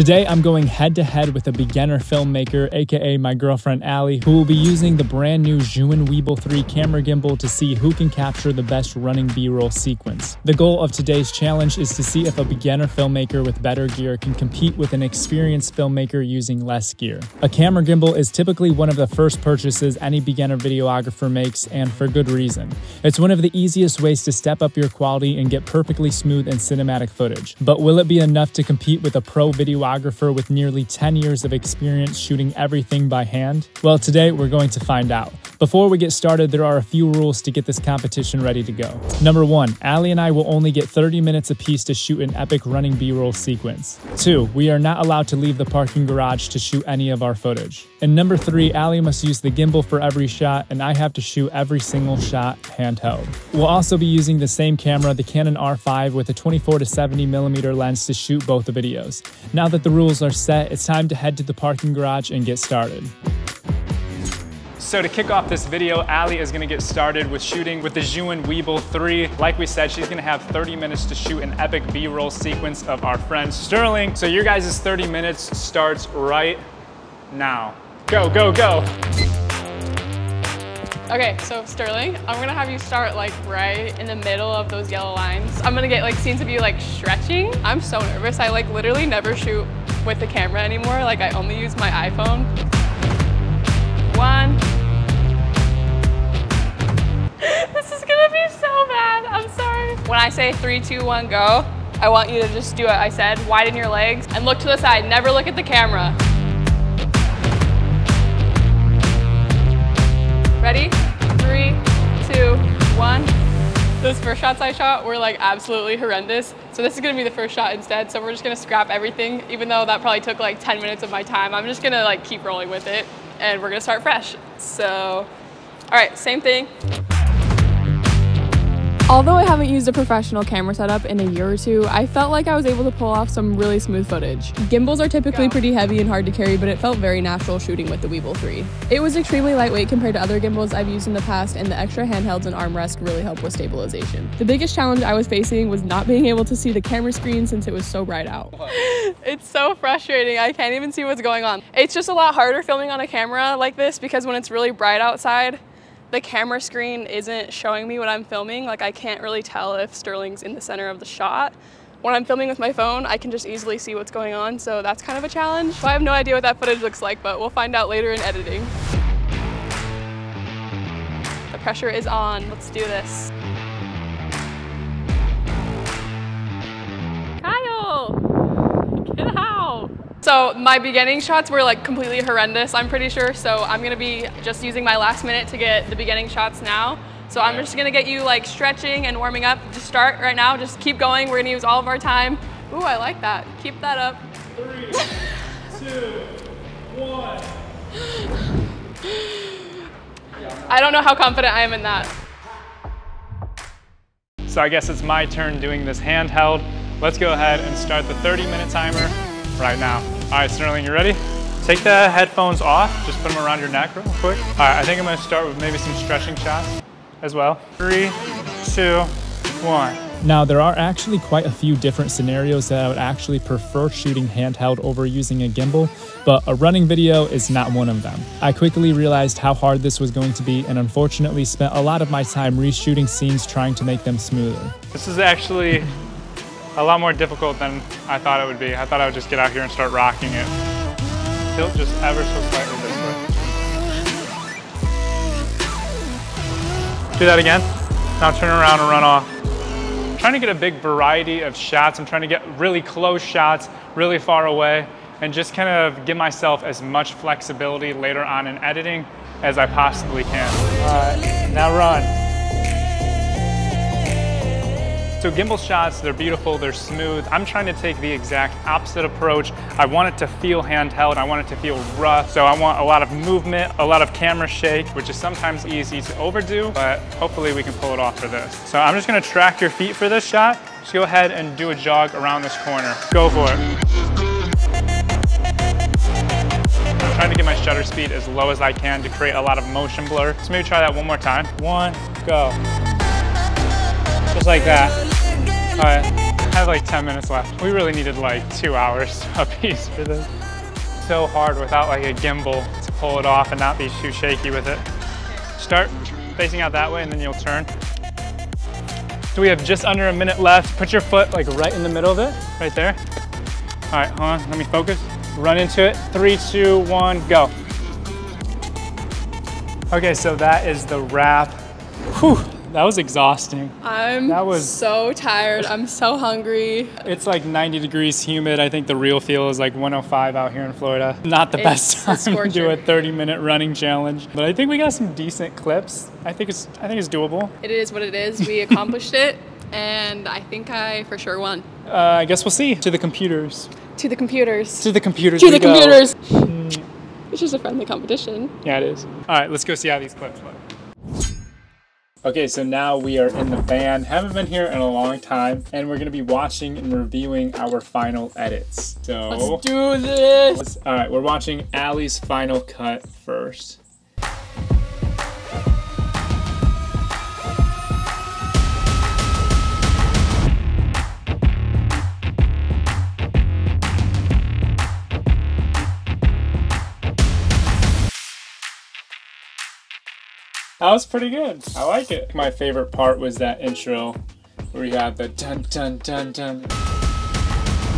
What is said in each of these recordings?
Today, I'm going head-to-head with a beginner filmmaker, aka my girlfriend Allie, who will be using the brand new Zhiyun Weebill 3 camera gimbal to see who can capture the best running B-roll sequence. The goal of today's challenge is to see if a beginner filmmaker with better gear can compete with an experienced filmmaker using less gear. A camera gimbal is typically one of the first purchases any beginner videographer makes, and for good reason. It's one of the easiest ways to step up your quality and get perfectly smooth and cinematic footage. But will it be enough to compete with a pro videographer with nearly 10 years of experience shooting everything by hand? Well, today we're going to find out. Before we get started, there are a few rules to get this competition ready to go. Number 1, Allie and I will only get 30 minutes apiece to shoot an epic running B-roll sequence. 2, we are not allowed to leave the parking garage to shoot any of our footage. And number 3, Allie must use the gimbal for every shot, and I have to shoot every single shot handheld. We'll also be using the same camera, the Canon R5, with a 24 to 70mm lens to shoot both the videos. Now that the rules are set, it's time to head to the parking garage and get started. So to kick off this video, Allie is gonna get started with shooting with the Zhiyun Weebill 3. Like we said, she's gonna have 30 minutes to shoot an epic B-roll sequence of our friend Sterling. So your guys' 30 minutes starts right now. Go, go, go. Okay, so Sterling, I'm gonna have you start like right in the middle of those yellow lines. I'm gonna get like scenes of you like stretching. I'm so nervous. I like literally never shoot with the camera anymore. Like I only use my iPhone. 1. This is gonna be so bad. I'm sorry. When I say 3, 2, 1, go, I want you to just do what I said. Widen your legs and look to the side. Never look at the camera. Ready? 3, 2, 1. Those first shots I shot were like absolutely horrendous. So this is gonna be the first shot instead. So we're just gonna scrap everything, even though that probably took like 10 minutes of my time. I'm just gonna like keep rolling with it and we're gonna start fresh. So, all right, same thing. Although I haven't used a professional camera setup in a year or two, I felt like I was able to pull off some really smooth footage. Gimbals are typically pretty heavy and hard to carry, but it felt very natural shooting with the Weebill 3. It was extremely lightweight compared to other gimbals I've used in the past, and the extra handhelds and armrest really help with stabilization. The biggest challenge I was facing was not being able to see the camera screen since it was so bright out. It's so frustrating. I can't even see what's going on. It's just a lot harder filming on a camera like this because when it's really bright outside, the camera screen isn't showing me what I'm filming. Like I can't really tell if Sterling's in the center of the shot. When I'm filming with my phone, I can just easily see what's going on, so that's kind of a challenge. So I have no idea what that footage looks like, but we'll find out later in editing. The pressure is on, let's do this. Kyle, get out. So my beginning shots were like completely horrendous, I'm pretty sure. So I'm gonna be just using my last minute to get the beginning shots now. So I'm just gonna get you like stretching and warming up. Just start right now, just keep going. We're gonna use all of our time. Ooh, I like that. Keep that up. 3, 2, 1. I don't know how confident I am in that. So I guess it's my turn doing this handheld. Let's go ahead and start the 30-minute timer right now. All right, Sterling, you ready? Take the headphones off, just put them around your neck real quick. All right, I think I'm gonna start with maybe some stretching shots as well. 3, 2, 1. Now, there are actually quite a few different scenarios that I would actually prefer shooting handheld over using a gimbal, but a running video is not one of them. I quickly realized how hard this was going to be and unfortunately spent a lot of my time reshooting scenes trying to make them smoother. This is actually a lot more difficult than I thought it would be. I thought I would just get out here and start rocking it. Tilt just ever so slightly this way. Do that again. Now turn around and run off. I'm trying to get a big variety of shots. I'm trying to get really close shots, really far away, and just kind of give myself as much flexibility later on in editing as I possibly can. All right, now run. So gimbal shots, they're beautiful, they're smooth. I'm trying to take the exact opposite approach. I want it to feel handheld, I want it to feel rough. So I want a lot of movement, a lot of camera shake, which is sometimes easy to overdo, but hopefully we can pull it off for this. So I'm just gonna track your feet for this shot. Just go ahead and do a jog around this corner. Go for it. I'm trying to get my shutter speed as low as I can to create a lot of motion blur. So maybe try that one more time. 1, go. Just like that. All right. I have like 10 minutes left. We really needed like 2 hours apiece for this. So hard without like a gimbal to pull it off and not be too shaky with it. Start facing out that way and then you'll turn. So we have just under a minute left. Put your foot like right in the middle of it, right there. All right, hold on, let me focus. Run into it, 3, 2, 1, go. Okay, so that is the wrap. Whew, that was exhausting. I'm so tired, I'm so hungry. It's like 90 degrees humid. I think the real feel is like 105 out here in Florida. Not the best time to do a 30-minute running challenge, but I think we got some decent clips. I think it's doable. It is what it is. We accomplished it, and I think I for sure won. I guess we'll see. To the computers. To the computers. To the computers. To the computers. It's just a friendly competition. Yeah, it is. All right, let's go see how these clips look. Okay, so now we are in the van. Haven't been here in a long time, and we're gonna be watching and reviewing our final edits. So let's do this. All right, we're watching Allie's final cut first. That was pretty good. I like it. My favorite part was that intro where you have the dun dun dun dun.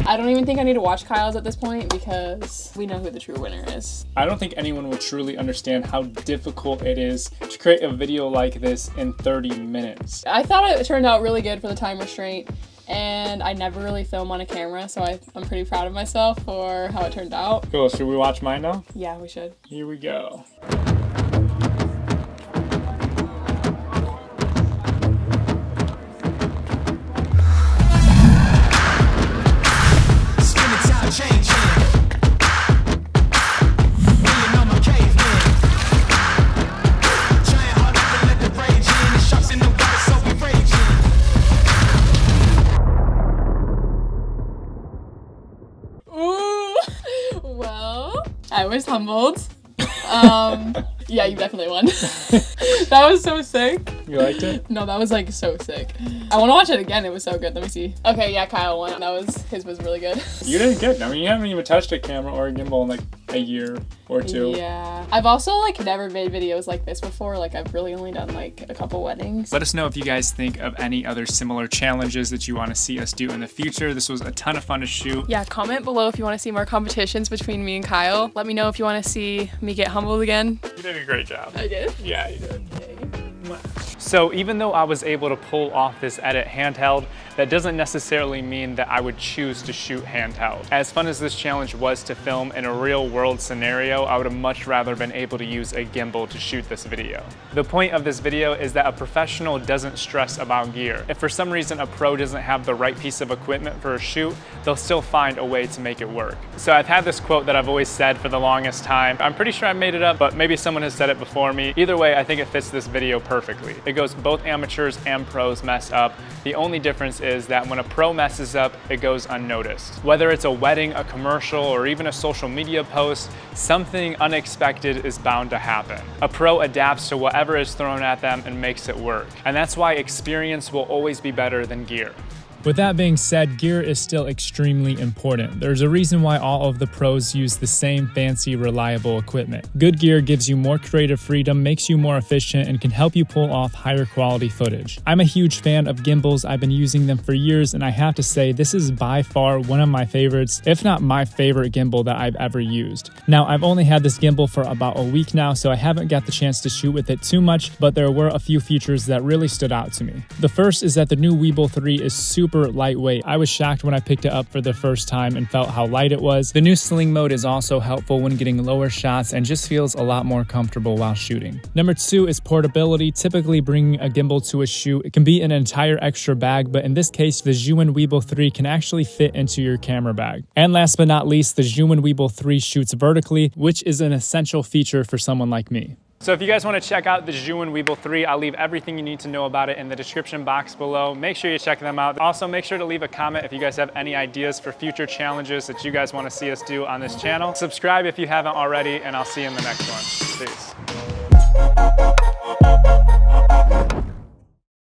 I don't even think I need to watch Kyle's at this point because we know who the true winner is. I don't think anyone will truly understand how difficult it is to create a video like this in 30 minutes. I thought it turned out really good for the time restraint, and I never really film on a camera, so I'm pretty proud of myself for how it turned out. Cool, should we watch mine now? Yeah, we should. Here we go. Well, I was humbled. Yeah, you definitely won. That was so sick. You liked it? No, that was like so sick. I want to watch it again. It was so good. Let me see. Okay, yeah, Kyle won. His was really good. You did good. I mean, you haven't even touched a camera or a gimbal in like a year or two. Yeah. I've also like never made videos like this before. Like I've really only done like a couple weddings. Let us know if you guys think of any other similar challenges that you want to see us do in the future. This was a ton of fun to shoot. Yeah, comment below if you want to see more competitions between me and Kyle. Let me know if you want to see me get humbled again. You did a great job. I did? Yeah, you did. So even though I was able to pull off this edit handheld, that doesn't necessarily mean that I would choose to shoot handheld. As fun as this challenge was to film in a real world scenario, I would have much rather been able to use a gimbal to shoot this video. The point of this video is that a professional doesn't stress about gear. If for some reason a pro doesn't have the right piece of equipment for a shoot, they'll still find a way to make it work. So I've had this quote that I've always said for the longest time. I'm pretty sure I made it up, but maybe someone has said it before me. Either way, I think it fits this video perfectly. It goes both amateurs and pros mess up. The only difference is that when a pro messes up, it goes unnoticed. Whether it's a wedding, a commercial, or even a social media post, something unexpected is bound to happen. A pro adapts to whatever is thrown at them and makes it work. And that's why experience will always be better than gear. With that being said, gear is still extremely important. There's a reason why all of the pros use the same fancy, reliable equipment. Good gear gives you more creative freedom, makes you more efficient, and can help you pull off higher quality footage. I'm a huge fan of gimbals. I've been using them for years, and I have to say this is by far one of my favorites, if not my favorite gimbal that I've ever used. Now, I've only had this gimbal for about a week now, so I haven't got the chance to shoot with it too much, but there were a few features that really stood out to me. The first is that the new Weebill 3 is super lightweight. I was shocked when I picked it up for the first time and felt how light it was. The new sling mode is also helpful when getting lower shots and just feels a lot more comfortable while shooting. Number 2 is portability. Typically bringing a gimbal to a shoot, it can be an entire extra bag, but in this case, the Zhiyun Weebill 3 can actually fit into your camera bag. And last but not least, the Zhiyun Weebill 3 shoots vertically, which is an essential feature for someone like me. So if you guys want to check out the Zhiyun Weebill 3, I'll leave everything you need to know about it in the description box below. Make sure you check them out. Also, make sure to leave a comment if you guys have any ideas for future challenges that you guys want to see us do on this channel. Subscribe if you haven't already, and I'll see you in the next one. Peace.